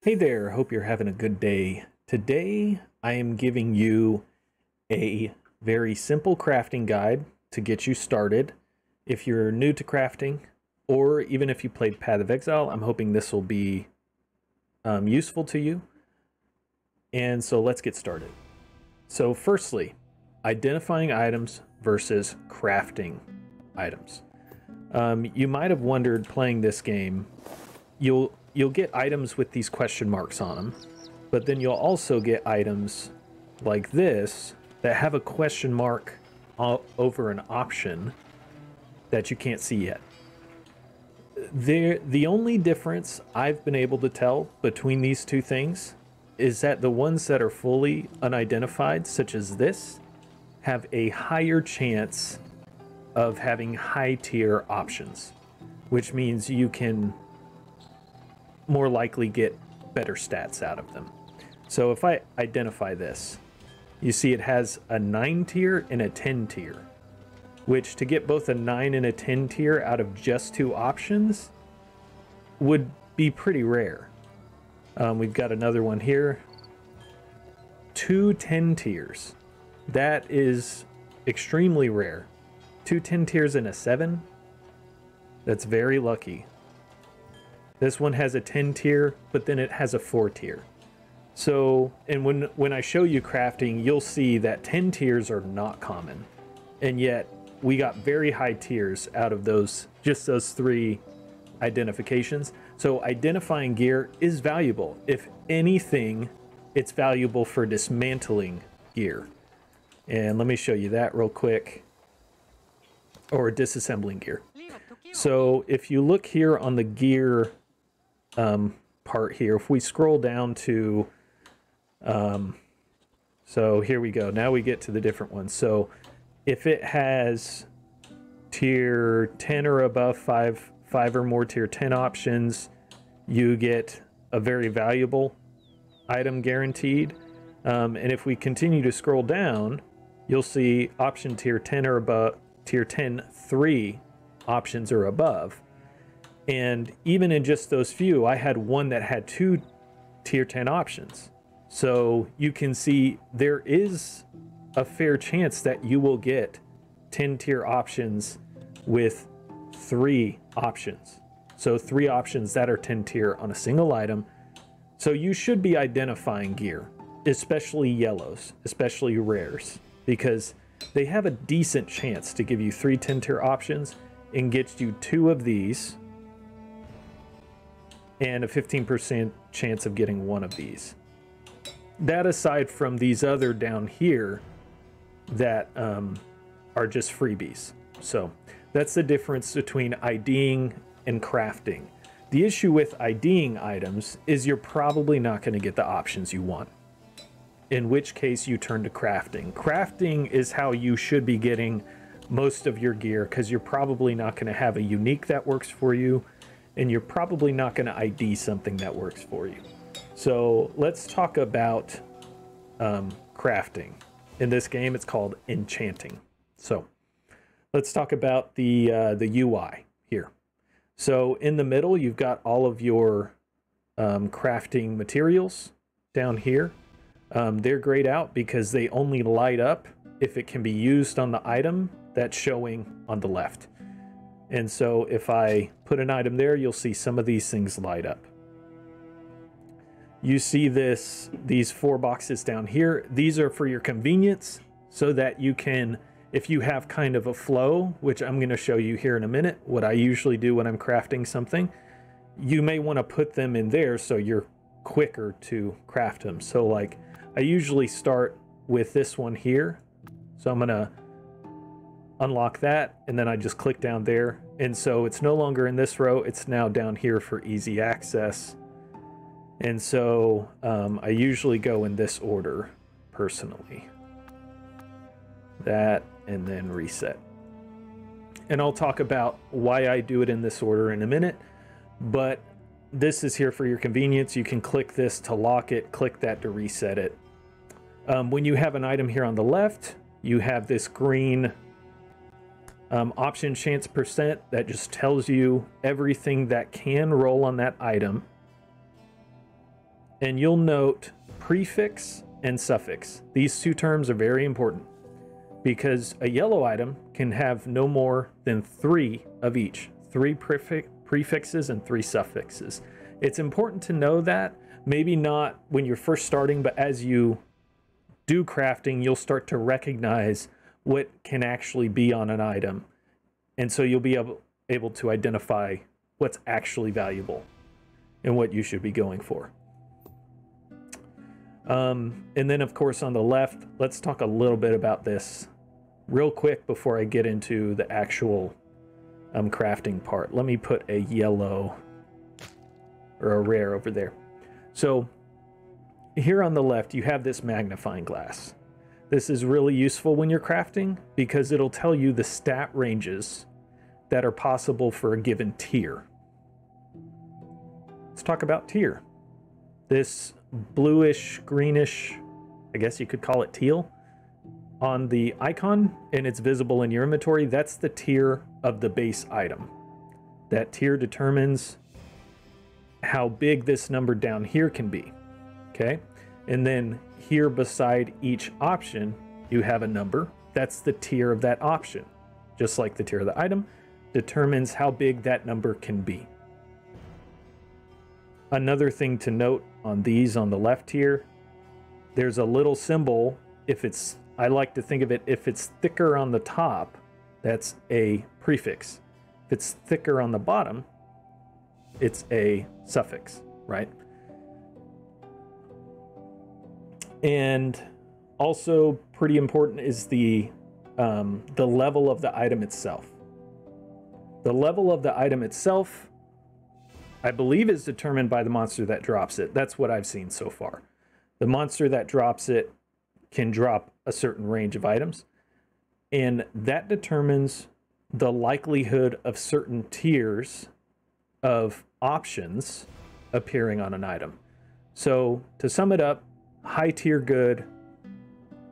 Hey there, hope you're having a good day. Today I am giving you a very simple crafting guide to get you started. If you're new to crafting, or even if you played Path of Exile, I'm hoping this will be useful to you. And so let's get started. So firstly, identifying items versus crafting items. You might have wondered playing this game, you'll get items with these question marks on them, but then you'll also get items like this that have a question mark over an option that you can't see yet. The only difference I've been able to tell between these two things is that the ones that are fully unidentified, such as this, have a higher chance of having high tier options, which means you can more likely get better stats out of them. So if I identify this, you see it has a 9 tier and a 10 tier, which to get both a 9 and a 10 tier out of just 2 options would be pretty rare. We've got another one here, 2 10 tiers. That is extremely rare. 2 10 tiers and a 7, that's very lucky. This one has a 10 tier, but then it has a 4 tier. So, and when I show you crafting, you'll see that 10 tiers are not common. And yet, we got very high tiers out of just those 3 identifications. So identifying gear is valuable. If anything, it's valuable for dismantling gear. And let me show you that real quick. Or disassembling gear. So if you look here on the gear part here, if we scroll down to, so here we go. Now we get to the different ones. So if it has tier 10 or above, five or more tier 10 options, you get a very valuable item guaranteed. And if we continue to scroll down, you'll see option tier 10 or above, tier 10, 3 options or above. And even in just those few, I had one that had 2 tier 10 options. So you can see there is a fair chance that you will get 10 tier options with 3 options. So 3 options that are 10 tier on a single item. So you should be identifying gear, especially yellows, especially rares, because they have a decent chance to give you 3 10 tier options and get you 2 of these and a 15% chance of getting 1 of these. That aside from these other down here that are just freebies. So that's the difference between IDing and crafting. The issue with IDing items is you're probably not going to get the options you want, in which case you turn to crafting. Crafting is how you should be getting most of your gear, because you're probably not going to have a unique that works for you, and you're probably not going to ID something that works for you. So let's talk about crafting. In this game, it's called enchanting. So let's talk about the UI here. So in the middle, you've got all of your crafting materials down here. They're grayed out because they only light up if it can be used on the item that's showing on the left. And so if I put an item there, you'll see some of these things light up. You see these 4 boxes down here. These are for your convenience so that you can, if you have kind of a flow, which I'm going to show you here in a minute, what I usually do when I'm crafting something, you may want to put them in there so you're quicker to craft them. So like I usually start with this one here. So I'm going to unlock that, and then I just click down there. And so it's no longer in this row, it's now down here for easy access. And so I usually go in this order personally. That, and then reset. And I'll talk about why I do it in this order in a minute, but this is here for your convenience. You can click this to lock it, click that to reset it. When you have an item here on the left, you have this green Option chance percent, that just tells you everything that can roll on that item. And you'll note prefix and suffix. These two terms are very important because a yellow item can have no more than 3 of each. 3 prefixes and 3 suffixes. It's important to know that, maybe not when you're first starting, but as you do crafting, you'll start to recognize what can actually be on an item. And so you'll be able to identify what's actually valuable and what you should be going for. And then, of course, on the left, let's talk a little bit about this real quick before I get into the actual crafting part. Let me put a yellow or a rare over there. So here on the left, you have this magnifying glass. This is really useful when you're crafting because it'll tell you the stat ranges that are possible for a given tier. Let's talk about tier. This bluish, greenish, I guess you could call it teal, on the icon, and it's visible in your inventory, that's the tier of the base item. That tier determines how big this number down here can be, okay? And then here beside each option, you have a number. That's the tier of that option. Just like the tier of the item determines how big that number can be. Another thing to note on these on the left here, there's a little symbol. If it's, I like to think of it, if it's thicker on the top, that's a prefix. If it's thicker on the bottom, it's a suffix, right? And also pretty important is the level of the item itself. The level of the item itself, I believe, is determined by the monster that drops it. That's what I've seen so far. The monster that drops it can drop a certain range of items, and that determines the likelihood of certain tiers of options appearing on an item. So to sum it up, high tier good,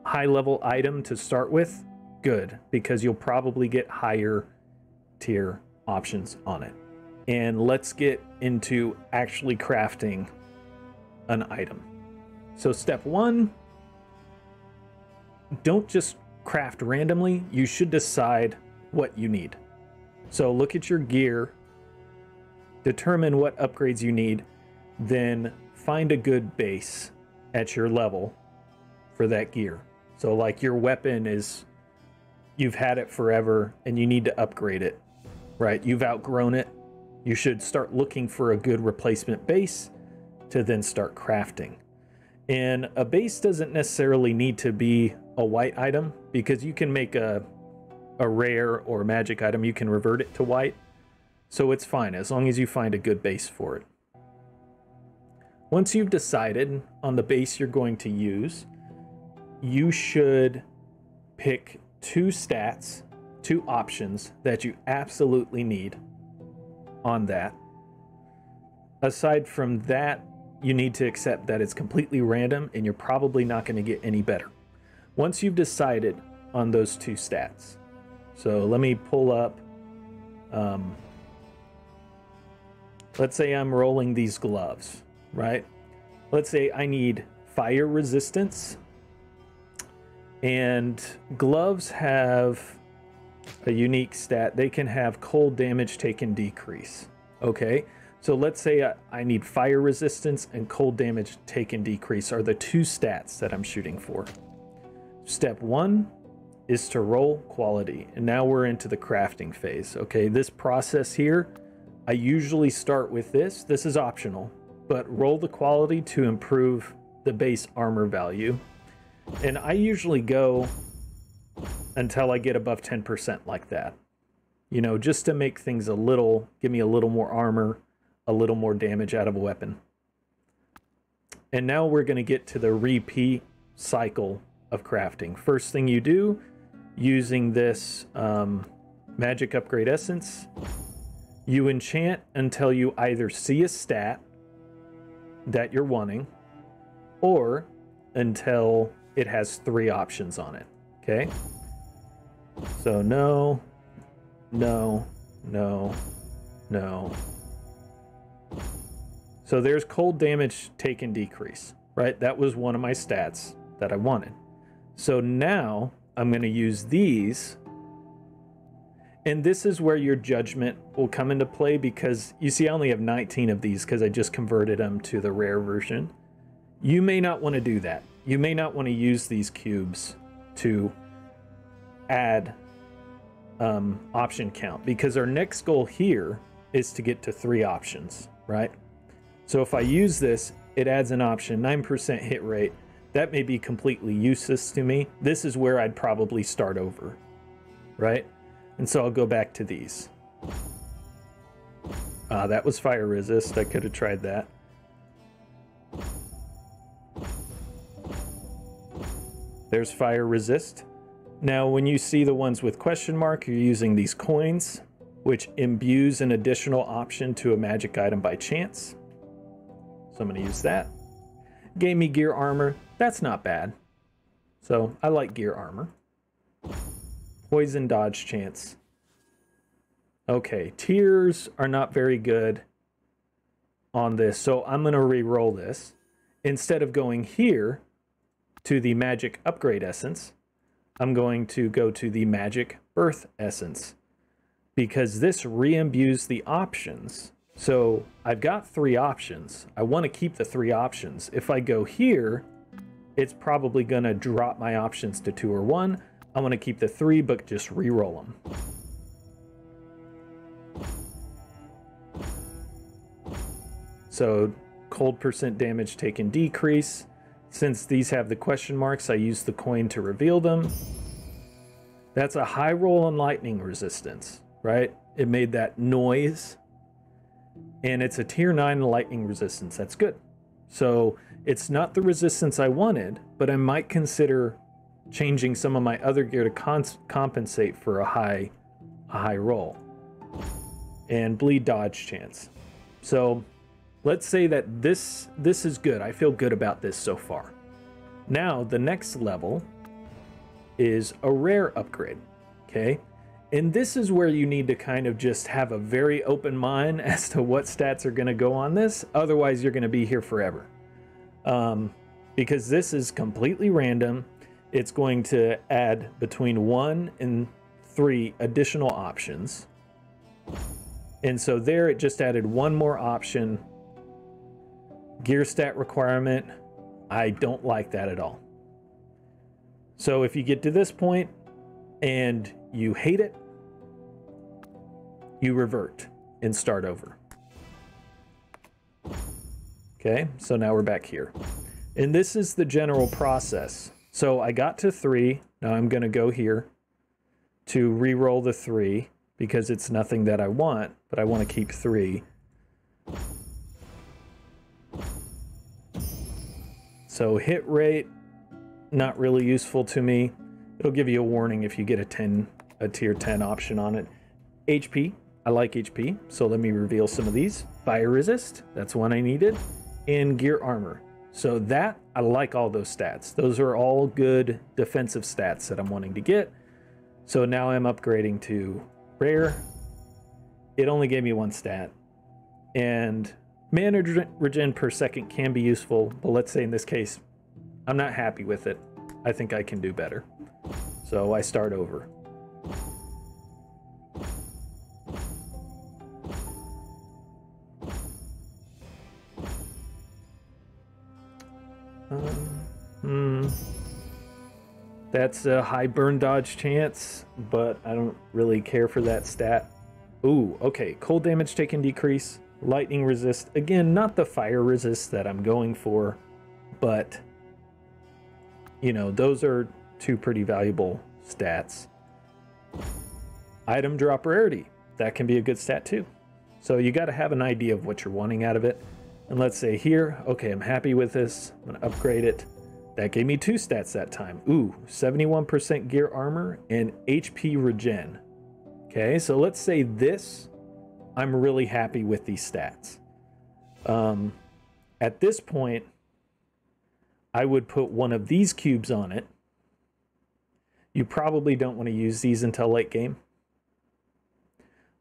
high level item to start with, good, because you'll probably get higher tier options on it. And let's get into actually crafting an item. So step 1, don't just craft randomly. You should decide what you need. So look at your gear, determine what upgrades you need, then find a good base at your level for that gear. So like your weapon is, you've had it forever and you need to upgrade it, right? You've outgrown it. You should start looking for a good replacement base to then start crafting. And a base doesn't necessarily need to be a white item, because you can make a rare or magic item, you can revert it to white. So it's fine as long as you find a good base for it. Once you've decided on the base you're going to use, you should pick 2 stats, 2 options that you absolutely need on that. Aside from that, you need to accept that it's completely random and you're probably not going to get any better. Once you've decided on those 2 stats, so let me pull up, let's say I'm rolling these gloves, right? Let's say I need fire resistance, and gloves have a unique stat. They can have cold damage taken decrease. Okay, so let's say I need fire resistance and cold damage taken decrease are the 2 stats that I'm shooting for. Step 1 is to roll quality, and now we're into the crafting phase. Okay, this process here, I usually start with this. This is optional, but roll the quality to improve the base armor value. And I usually go until I get above 10% like that. You know, just to make things a little, give me a little more armor, a little more damage out of a weapon. And now we're going to get to the repeat cycle of crafting. First thing you do, using this magic upgrade essence, you enchant until you either see a stat that you're wanting, or until it has 3 options on it. Okay, so no, No, no, no. So there's cold damage taken decrease, right? That was one of my stats that I wanted. So now I'm going to use these. And this is where your judgment will come into play, because you see I only have 19 of these because I just converted them to the rare version. You may not want to do that. You may not want to use these cubes to add option count, because our next goal here is to get to 3 options, right? So if I use this, it adds an option, 9% hit rate. That may be completely useless to me. This is where I'd probably start over, right? And so I'll go back to these. That was fire resist. I could have tried that. There's fire resist. Now, when you see the ones with question mark, you're using these coins, which imbues an additional option to a magic item by chance. So I'm going to use that. Gave me gear armor. That's not bad. So I like gear armor. Poison dodge chance. Okay, tears are not very good on this, so I'm going to re-roll this. Instead of going here to the magic upgrade essence, I'm going to go to the magic birth essence, because this re-imbues the options. So I've got 3 options. I want to keep the 3 options. If I go here, it's probably going to drop my options to 2 or 1. I want to keep the 3, but just re-roll them. So cold percent damage taken decrease. Since these have the question marks, I use the coin to reveal them. That's a high roll on lightning resistance, right? It made that noise. And it's a tier 9 lightning resistance. That's good. So it's not the resistance I wanted, but I might consider changing some of my other gear to compensate for a high roll. And bleed dodge chance. So let's say that this is good. I feel good about this so far. Now the next level is a rare upgrade, okay? And this is where you need to kind of just have a very open mind as to what stats are going to go on this. Otherwise, you're going to be here forever. Because this is completely random. It's going to add between 1 and 3 additional options. And so there it just added 1 more option. Gear stat requirement. I don't like that at all. So if you get to this point and you hate it, you revert and start over. Okay, so now we're back here. And this is the general process. So I got to 3. Now I'm going to go here to re-roll the 3 because it's nothing that I want, but I want to keep 3. So hit rate, not really useful to me. It'll give you a warning if you get a tier 10 option on it. HP, I like HP, so let me reveal some of these. Fire resist, that's one I needed. And gear armor. So that, I like all those stats. Those are all good defensive stats that I'm wanting to get. So now I'm upgrading to rare. It only gave me 1 stat. And mana regen per second can be useful, but let's say in this case, I'm not happy with it. I think I can do better. So I start over. That's a high burn dodge chance, but I don't really care for that stat. Ooh, okay. Cold damage taken decrease. Lightning resist. Again, not the fire resist that I'm going for, but, you know, those are 2 pretty valuable stats. Item drop rarity. That can be a good stat too. So you got to have an idea of what you're wanting out of it. And let's say here, okay, I'm happy with this. I'm going to upgrade it. That gave me 2 stats that time. Ooh, 71% gear armor and HP regen. Okay, so let's say this, I'm really happy with these stats. At this point, I would put one of these cubes on it. You probably don't want to use these until late game.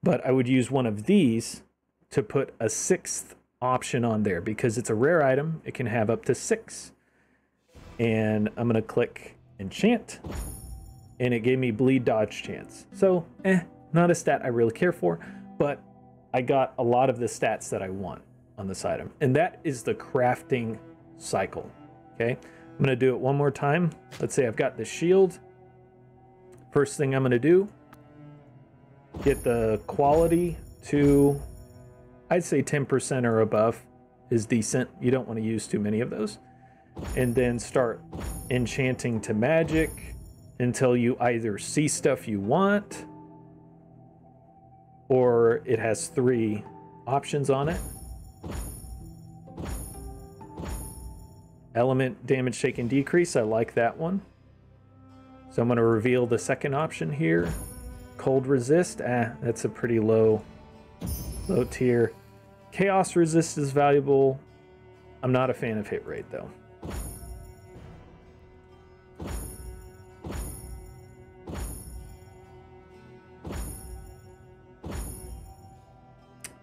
But I would use one of these to put a 6th option on there because it's a rare item. It can have up to 6. And I'm going to click enchant, and it gave me bleed dodge chance. So, not a stat I really care for, but I got a lot of the stats that I want on this item. And that is the crafting cycle. Okay, I'm going to do it one more time. Let's say I've got the shield. First thing I'm going to do, get the quality to, I'd say 10% or above is decent. You don't want to use too many of those. And then start enchanting to magic until you either see stuff you want or it has 3 options on it. Element damage taken decrease, I like that one. So I'm going to reveal the second option here. Cold resist, that's a pretty low tier. Chaos resist is valuable. I'm not a fan of hit rate though.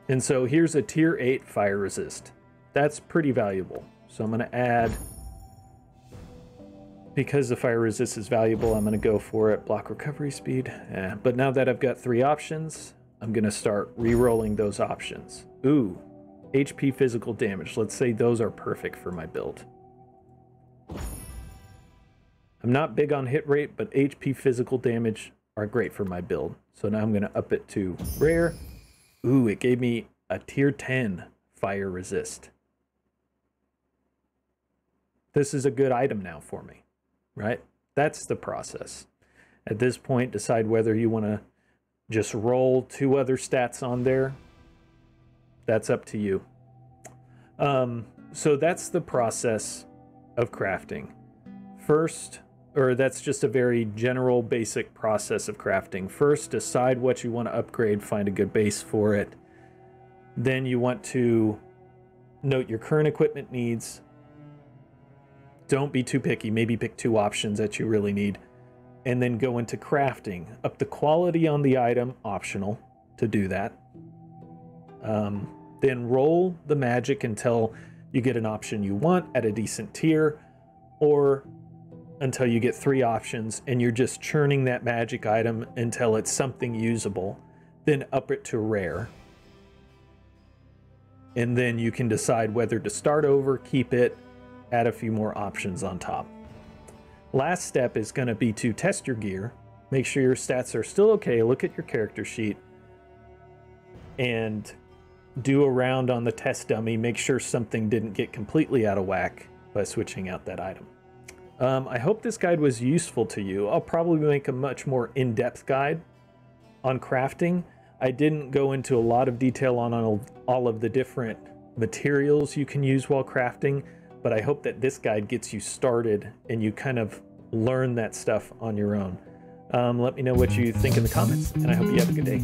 And so here's a tier 8 fire resist. That's pretty valuable. So I'm going to add, because the fire resist is valuable, I'm going to go for it. Block recovery speed. But now that I've got 3 options, I'm going to start re-rolling those options. Ooh, HP physical damage. Let's say those are perfect for my build. I'm not big on hit rate, but HP physical damage are great for my build. So now I'm going to up it to rare. Ooh, it gave me a tier 10 fire resist. This is a good item now for me, right? That's the process. At this point, decide whether you want to just roll 2 other stats on there. That's up to you. So that's the process of crafting. First, or that's just a very general basic process of crafting. First, decide what you want to upgrade, find a good base for it. Then you want to note your current equipment needs. Don't be too picky, maybe pick 2 options that you really need. And then go into crafting. Up the quality on the item, optional to do that. Then roll the magic until you get an option you want at a decent tier, or until you get 3 options and you're just churning that magic item until it's something usable. Then up it to rare. And then you can decide whether to start over, keep it, add a few more options on top. Last step is going to be to test your gear. Make sure your stats are still okay. Look at your character sheet and do a round on the test dummy. Make sure something didn't get completely out of whack by switching out that item. I hope this guide was useful to you. I'll probably make a much more in-depth guide on crafting. I didn't go into a lot of detail on all of the different materials you can use while crafting, but I hope that this guide gets you started and you kind of learn that stuff on your own. Let me know what you think in the comments, and I hope you have a good day.